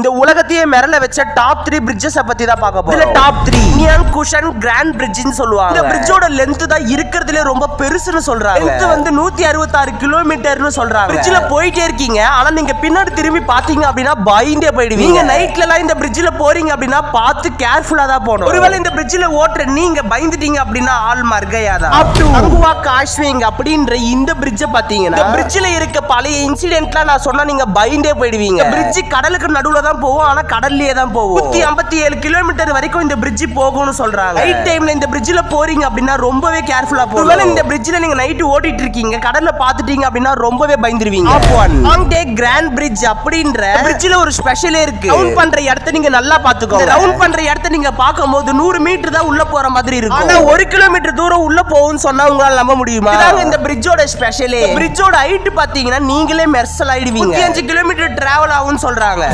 இந்த உலகத்தையே மிரள வச்ச டாப் 3 பிரிட்ஜஸ் பத்தி தான் பார்க்க போறோம். இதுல டாப் 3 நியான் குஷன் கிராண்ட் பிரிட்ஜ்னு சொல்லுவாங்க. இந்த பிரிட்ஜோட லெந்த் தான் இருக்கிறதுல ரொம்ப பெருசுன்னு சொல்றாங்க. லெந்த் வந்து 166 கிலோமீட்டர்னு சொல்றாங்க. பிரிட்ஜ்ல போயிட்டே இருக்கீங்க, ஆனா நீங்க பின்னாடி திரும்பி பாத்தீங்க அப்படின்னா பயந்தே போயிடுவீங்க. நீங்க நைட்ல எல்லாம் இந்த பிரிட்ஜ்ல போறீங்க அப்படின்னா பார்த்து கேர்ஃபுல்லா தான் போகணும். ஒருவேளை இந்த பிரிட்ஜ்ல ஓட்டுற நீங்க பயந்துட்டீங்க அப்படின்னா ஆல் மர்கையாதான். அங்குவா காஷ்விங் அப்படின்ற இந்த பிரிட்ஜ் பாத்தீங்கன்னா பிரிட்ஜ்ல இருக்க பழைய இன்சிடென்ட்லாம் நான் சொன்னா நீங்க பயந்தே போயிடுவீங்க. பிரிட்ஜ் கடலுக்கு நடுவுல தான் போகும், ஆனா கடல்லயே தான் போகும். 157 கிலோமீட்டர் வரைக்கும் இந்த பிரிட்ஜ் போகும்னு சொல்றாங்க. நைட் டைம்ல இந்த பிரிட்ஜ்ல போறீங்க அப்படின்னா ரொம்பவே கேர்ஃபுல்லா போகணும். ஒருவேளை இந்த பிரிட்ஜ்ல நீங்க நைட் ஓட்டிட்டு இருக்கீங்க, கடல்ல பாத்துட்டீங்க அப்படின்னா ரொம்பவே பயந்துருவீங்க. ஆங்டே கிராண்ட் பிரிட்ஜ் அப்படின்ற பிரிட்ஜ்ல ஒரு ஸ்பெஷலே இருக்கு. ரவுண்ட் பண்ற இடத்தை நீங்க நல்லா பாத்துக்கோங்க. ரவுண்ட் பண்ற இடத்தை நீங்க பாக்கும்போது 100 மீட்டர் தான் உள்ள போற மாதிரி இருக்கும். ஆனா 1 கிலோமீட்டர் தூரம் உள்ள போகும்னு சொன்னா உங்களால நம்ப முடியுமா? இதாங்க இந்த பிரிட்ஜோட ஸ்பெஷலே. பிரிட்ஜோட ஹைட் பாத்தீங்கன்னா நீங்களே மெர்சல் ஆயிடுவீங்க. 5 கிலோமீட்டர் டிராவல் ஆகும்னு சொல்றாங்க.